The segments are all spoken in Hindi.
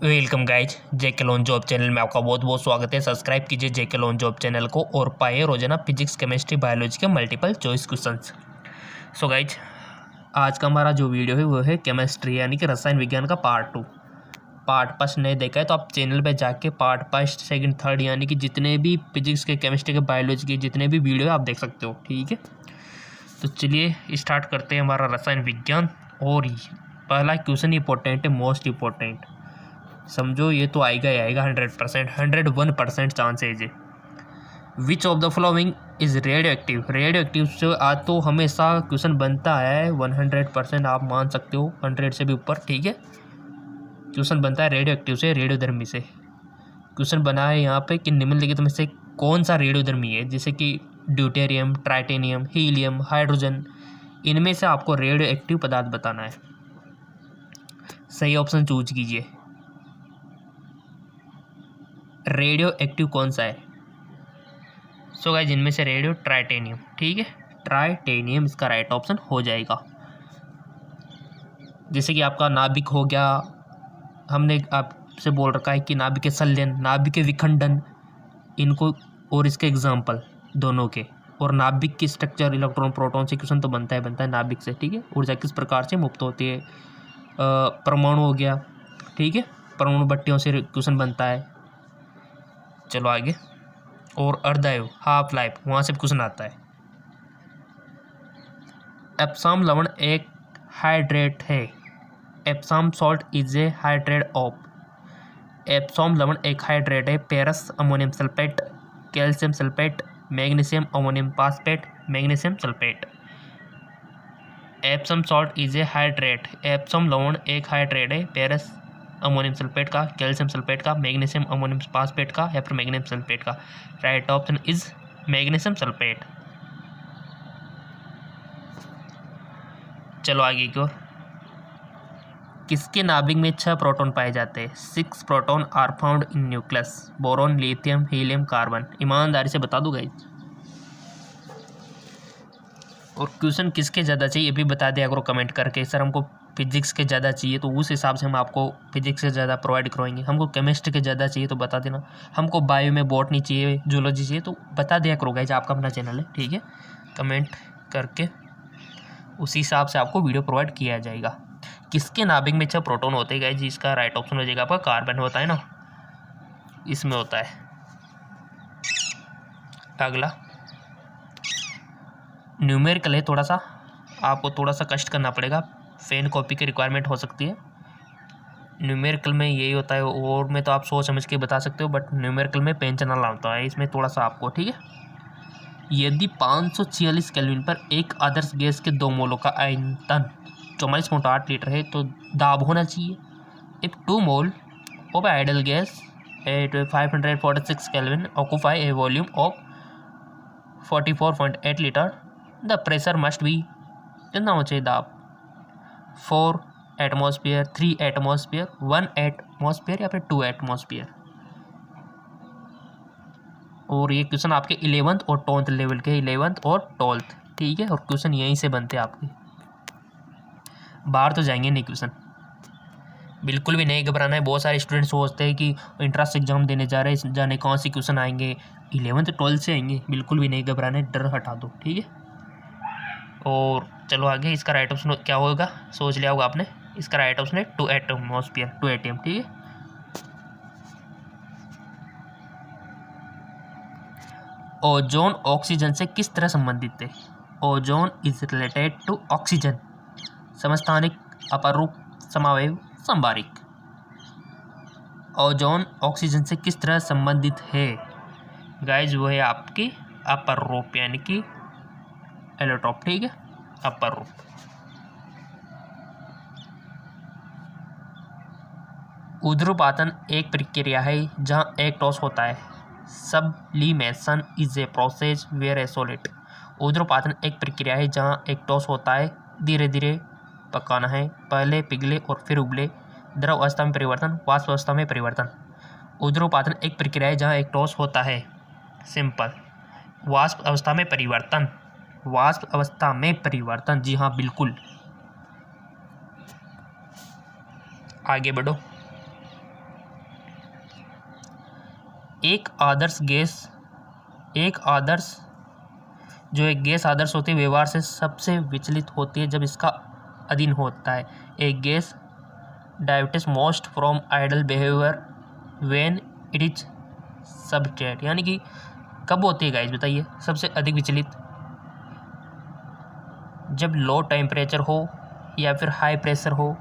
वेलकम गाइज, जेके लोन जॉब चैनल में आपका बहुत बहुत स्वागत है। सब्सक्राइब कीजिए जेके लोन जॉब चैनल को और पाइए रोजाना फिजिक्स, केमिस्ट्री, बायोलॉजी के multiple choice questions. So guys, आज का हमारा जो वीडियो है वो है केमिस्ट्री यानी कि रसायन विज्ञान का पार्ट 2। पार्ट फर्स्ट नहीं देखा है तो आप चैनल पे जाके पार्ट फर्स्ट, सेकंड, थर्ड यानी कि जितने भी फिजिक्स के, केमिस्ट्री के, बायोलॉजी के जितने भी वीडियो है आप देख सकते हो। ठीक है, तो चलिए स्टार्ट करते हैं हमारा रसायन विज्ञान। और पहला क्वेश्चन इंपॉर्टेंट है, मोस्ट इंपॉर्टेंट। समझो, ये तो आएगा ही आएगा 100%, 101% चांसेज है। Which of the following is radio active. Radio active से आज तो हमेशा क्वेश्चन बनता है 100%, आप मान सकते हो 100 से भी ऊपर। ठीक है, क्वेश्चन बनता है रेडियो एक्टिव से, रेडियोधर्मी से। क्वेश्चन बना है यहाँ पे कि निम्नलिखित में से कौन सा रेडियोधर्मी है, जैसे कि ड्यूटेरियम, ट्राइटेनियम, हीलियम, हाइड्रोजन। इनमें से आपको रेडियो एक्टिव पदार्थ बताना है। सही ऑप्शन चूज कीजिए। रेडियो एक्टिव कौन सा है? सो गाइस, इनमें से रेडियो ट्राइटेनियम। ठीक है, ट्राइटेनियम इसका राइट ऑप्शन हो जाएगा। जैसे कि आपका नाभिक हो गया, हमने आपसे बोल रखा है कि नाभिक के संलयन, नाभिक के विखंडन, इनको और इसके एग्जाम्पल दोनों के, और नाभिक की स्ट्रक्चर, इलेक्ट्रॉन प्रोटॉन से क्वेश्चन तो बनता है नाभिक से। ठीक है, ऊर्जा किस प्रकार से मुक्त होती है। परमाणु हो गया, ठीक है, परमाणु भट्टियों से क्वेश्चन बनता है। चलो आगे। और अर्धायु, हाफ लाइफ, वहाँ से क्वेश्चन आता है। एप्सम लवण एक हाइड्रेट है। Epsom salt is a hydrate of. Epsom लवण एक हाइड्रेट है। Ferrous ammonium sulphate, calcium sulphate, magnesium ammonium phosphate, magnesium sulphate. Epsom salt is a hydrate. Epsom लवण एक हाइड्रेट है। पेरस अमोनियम सल्फेट का, कैल्शियम सल्फेट का, मैग्नीशियम अमोनियम फास्फेट का या फिर मैग्नीशियम सल्फेट का। Right option is magnesium sulphate. चलो आगे की ओर। किसके नाभिक में 6 प्रोटॉन पाए जाते हैं? 6 proton are found in nucleus. Boron, lithium, helium, carbon. ईमानदारी से बता दो गाइस। और क्वेश्चन किसके ज़्यादा चाहिए ये भी बता दिया करो कमेंट करके। सर हमको फिजिक्स के ज़्यादा चाहिए तो उस हिसाब से हम आपको फिजिक्स से ज़्यादा प्रोवाइड करवाएंगे। हमको केमिस्ट्री के ज़्यादा चाहिए तो बता देना। हमको बायो में बॉटनी चाहिए, जूलॉजी चाहिए तो बता दिया करो गाइस। आपका अपना चैनल है, ठीक है, कमेंट करके उसी हिसाब से आपको वीडियो प्रोवाइड किया जाएगा। किसके नाभिक में 6 प्रोटॉन होते हैं गाइस? जिसका राइट ऑप्शन हो जाएगा आपका कार्बन होता है ना, इसमें होता है। अगला न्यूमेरिकल है, थोड़ा सा आपको थोड़ा सा कष्ट करना पड़ेगा, फैन कॉपी की रिक्वायरमेंट हो सकती है। न्यूमेरिकल में यही होता है, और में तो आप सोच समझ के बता सकते हो, बट न्यूमेरिकल में पेन चलाना होता है, इसमें थोड़ा सा आपको। ठीक है, यदि 546 केल्विन पर एक आदर्श गैस के 2 मोलों का आयतन 44.8 लीटर है तो दाब होना चाहिए। If 2 mole of ideal gas at 546 kelvin occupy A volume of 44.8 litre, the pressure must be, कितना होना चाहिए दाब? 4 एटमॉस्फेयर, 3 एटमॉस्फेयर, 1 एटमॉस्फेयर या फिर 2 एटमॉस्फेयर। और ये क्वेश्चन आपके 11th और 12th लेवल के, 11th और 12th। ठीक है, और क्वेश्चन यहीं से बनते हैं आपके, बाहर तो जाएंगे नहीं क्वेश्चन। बिल्कुल भी नहीं घबराना है। बहुत सारे स्टूडेंट सोचते हैं कि इंट्रेंस एग्जाम देने जा रहे हैं, जाने कौन सी क्वेश्चन आएंगे, 11th 12th से आएंगे। बिल्कुल भी नहीं घबराना है, डर हटा दो। ठीक है, और चलो आगे। इसका राइट ऑप्शन क्या होगा? सोच लिया होगा आपने। इसका राइट ऑप्शन है 2 एटमॉस्फेयर, 2 एटम। ठीक है, ओजोन ऑक्सीजन से किस तरह संबंधित है? Ozone is related to oxygen. समस्थानिक, अपरूप, समावयव, संबारिक। ओजोन ऑक्सीजन से किस तरह संबंधित है गाइज? वो है आपकी अपर रूप यानी कि एलोट्रॉप। ठीक है, अपर रूप। ऊर्ध्वपातन एक प्रक्रिया है जहां एक टॉस होता है। Sublimation is a process where a solid. ऊर्ध्वपातन एक प्रक्रिया है जहां एक टॉस होता है, धीरे धीरे पकाना है, पहले पिघले और फिर उबले। द्रव अवस्था में परिवर्तन, वाष्प अवस्था में परिवर्तन। ऊर्ध्वपातन एक प्रक्रिया है जहां एक टॉस होता है, सिंपल। वाष्प अवस्था में परिवर्तन, वाष्प अवस्था में परिवर्तन, जी हाँ बिल्कुल। आगे बढ़ो। एक आदर्श जो एक गैस आदर्श होती है व्यवहार से सबसे विचलित होती है जब इसका अधीन होता है। एक gas diverts most from ideal behaviour when it is सबस्टेट, यानी कि कब होती है गाइस बताइए सबसे अधिक विचलित? जब लो टेम्परेचर हो या फिर हाई प्रेशर हो,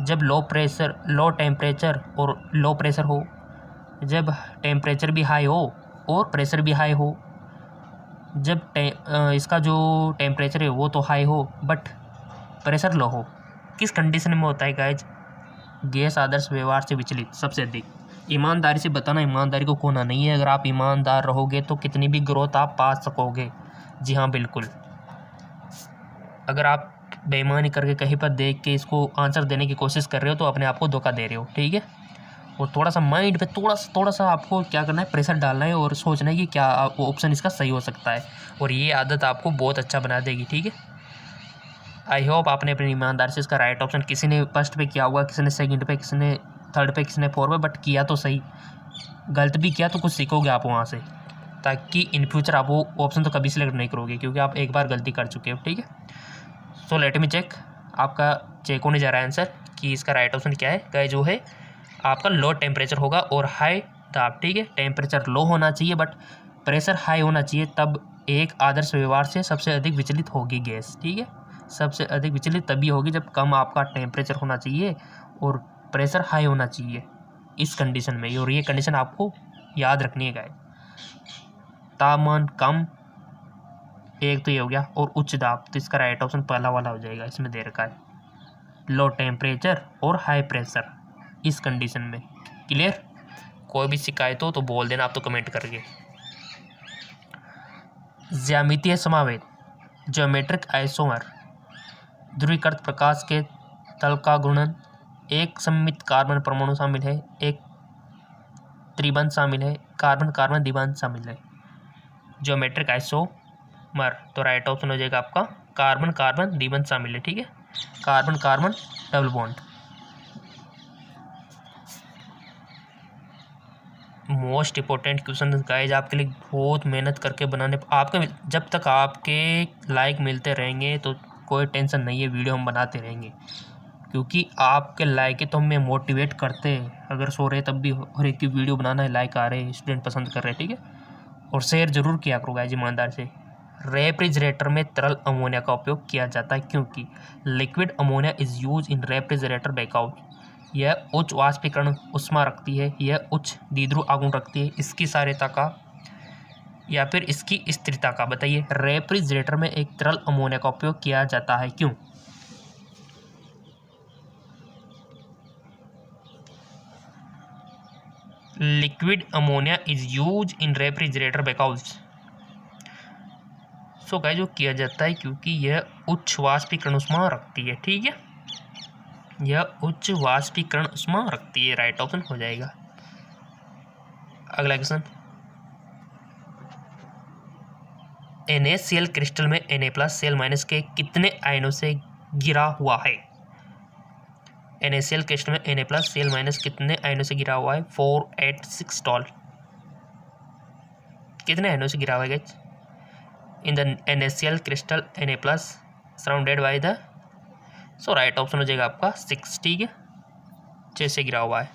जब लो टेम्परेचर और लो प्रेशर हो, जब टेम्परेचर भी हाई हो और प्रेशर भी हाई हो, जब इसका जो टेम्परेचर है वो तो हाई हो बट प्रेशर लो हो। किस कंडीशन में होता है गाइज गैस आदर्श व्यवहार से विचलित सबसे अधिक? ईमानदारी से बताना, ईमानदारी को खोना नहीं है। अगर आप ईमानदार रहोगे तो कितनी भी ग्रोथ आप पा सकोगे। जी हाँ बिल्कुल। अगर आप बेईमानी करके कहीं पर देख के इसको आंसर देने की कोशिश कर रहे हो तो अपने आप को धोखा दे रहे हो, ठीक है। और थोड़ा सा माइंड पे थोड़ा सा आपको क्या करना है, प्रेशर डालना है और सोचना है कि क्या ऑप्शन इसका सही हो सकता है, और ये आदत आपको बहुत अच्छा बना देगी, ठीक है। आई होप आपने अपनी ईमानदारी से इसका राइट ऑप्शन, किसी ने फर्स्ट पे किया होगा, किसी ने सेकंड पे, किसी ने थर्ड पे, किसी ने फोर्थ पे, बट किया तो सही। गलत भी किया तो कुछ सीखोगे आप वहाँ से, ताकि इन फ्यूचर आप वो ऑप्शन तो कभी सिलेक्ट नहीं करोगे क्योंकि आप एक बार गलती कर चुके हो, ठीक है। सो लेट मी चेक, आपका चेक होने जा रहा है आंसर कि इसका राइट ऑप्शन क्या है। गाइस जो है आपका लो टेम्परेचर होगा और हाई दाब, ठीक है। टेम्परेचर लो होना चाहिए बट प्रेशर हाई होना चाहिए, तब एक आदर्श व्यवहार से सबसे अधिक विचलित होगी गैस, ठीक है। सबसे अधिक विचलित तभी होगी जब कम आपका टेम्परेचर होना चाहिए और प्रेशर हाई होना चाहिए इस कंडीशन में। और ये कंडीशन आपको याद रखनी है गाइस। तापमान कम, एक तो ये हो गया, और उच्च दाब, तो इसका राइट ऑप्शन पहला वाला हो जाएगा, इसमें दे रखा है लो टेम्परेचर और हाई प्रेशर इस कंडीशन में। क्लियर? कोई भी शिकायत हो तो बोल देना आप तो कमेंट करके। ज्यामितीय समावेद ज्योमेट्रिक आइसोमर ध्रुवीकृत प्रकाश के तल का गुणन, एक सममित कार्बन परमाणु शामिल है, एक त्रिबंध शामिल है, कार्बन कार्बन द्विबंध शामिल है। ज्योमेट्रिक आइसोमर, तो राइट ऑप्शन हो जाएगा आपका कार्बन कार्बन द्विबंध शामिल है, ठीक है। Carbon carbon double bond. Most important question guys आपके लिए, बहुत मेहनत करके बनाने आपके, जब तक आपके लाइक मिलते रहेंगे तो कोई टेंशन नहीं है, वीडियो हम बनाते रहेंगे क्योंकि आपके लाइक है तो हमें मोटिवेट करते हैं। अगर सो रहे तब भी हर एक की वीडियो बनाना है, लाइक आ रहे हैं, स्टूडेंट पसंद कर रहे हैं, ठीक है। और शेयर जरूर किया करो गाइज ईमानदार से। रेफ्रिजरेटर में तरल अमोनिया का उपयोग किया जाता है क्योंकि liquid ammonia is use in refrigerator because यह उच्च वाष्पीकरण ऊष्मा रखती है, यह उच्च द्विध्रुव आघूर्ण रखती है, इसकी सार्यता का या फिर इसकी स्थिरता का। बताइए रेफ्रिजरेटर में एक तरल अमोनिया का उपयोग किया जाता है क्यों? Liquid ammonia is use in refrigerator because, so guys जो किया जाता है क्योंकि यह उच्च वाष्पीकरण ऊष्मा रखती है, ठीक है। यह उच्च वाष्पीकरण ऊष्मा रखती है, राइट ऑप्शन हो जाएगा। अगला क्वेश्चन, NaCl क्रिस्टल में Na+Cl- के कितने आयनों से घिरा हुआ है? NaCl क्रिस्टल में Na+Cl- कितने आयनों से घिरा हुआ है? 4, 8, 6 12। कितने आयनों से घिरा हुआ है guys? In the NaCl crystal Na+ surrounded by the, so right option हो जाएगा आपका 6, ठीक है। 6 से गिरा हुआ है।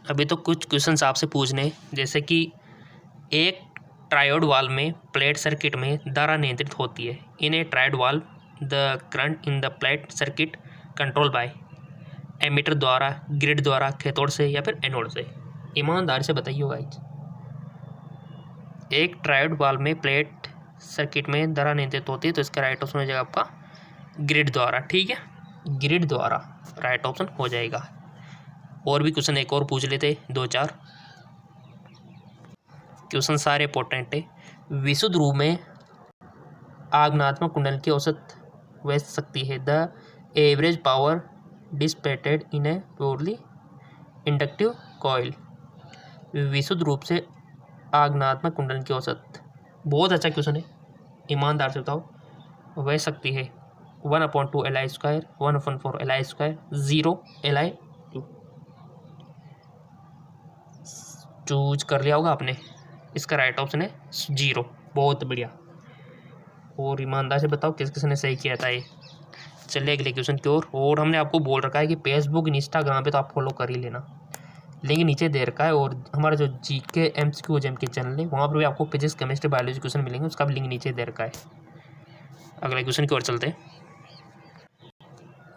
अभी तो कुछ क्वेश्चंस आपसे पूछने, जैसे कि एक ट्रायोड वाल्व में प्लेट सर्किट में धारा नियंत्रित होती है। In a triode valve the current in the plate circuit control by emitter द्वारा, ग्रिड द्वारा, कैथोड से या फिर एनोड से। ईमानदारी से बताइए गाइस, एक ट्रायोड वाल्व में प्लेट सर्किट में धारा नियंत्रित होती है तो इसका राइट ऑप्शन हो जाएगा आपका ग्रिड द्वारा, ठीक है। ग्रिड द्वारा राइट ऑप्शन हो जाएगा। और भी क्वेश्चन एक और पूछ लेते 2-4 क्वेश्चन, सारे इंपॉर्टेंट है। विशुद्ध रूप में आगमनात्मक कुंडल की औसत वह शक्ति है the average power dissipated in A purely inductive coil. विशुद्ध रूप से आगमनात्मक कुंडल की औसत, बहुत अच्छा क्वेश्चन है, ईमानदार से बताओ। वह शक्ति है 1/2 Li², 1/4 Li², 0 Li²। चूज कर लिया होगा आपने। इसका राइट ऑप्शन है 0। बहुत बढ़िया। और ईमानदार से बताओ किस किसने सही किया था ये। चलिए अगले क्वेश्चन की ओर। और हमने आपको बोल रखा है कि फेसबुक इंस्टाग्राम पे तो आप फॉलो कर ही लेना, लिंक नीचे दे रखा है। और हमारा जो जीके एमसीक्यू जेम के चैनल है वहाँ पर भी आपको फिजिक्स केमिस्ट्री बायोलॉजी क्वेश्चन मिलेंगे, उसका भी लिंक नीचे दे रखा है। अगले क्वेश्चन की ओर चलते हैं।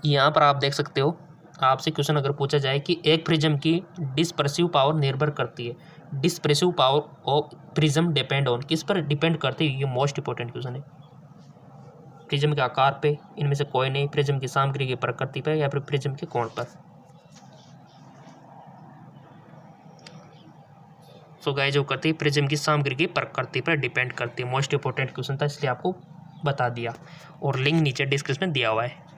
यहाँ पर आप देख सकते हो, आपसे क्वेश्चन अगर पूछा जाए कि एक प्रिज्म की डिस्पर्सिव पावर निर्भर करती है, dispersive power of prism depend on, किस पर डिपेंड करती है, ये मोस्ट इंपॉर्टेंट क्वेश्चन है। प्रिज्म के आकार पे, इनमें से कोई नहीं, प्रिज्म की सामग्री की प्रकृति पे, या फिर प्रिज्म के कोण पर। सो गाइस जो करती है प्रिज्म की सामग्री की प्रकृति पर डिपेंड करती है। मोस्ट इंपॉर्टेंट क्वेश्चन था इसलिए आपको बता दिया, और लिंक नीचे डिस्क्रिप्शन में दिया हुआ है।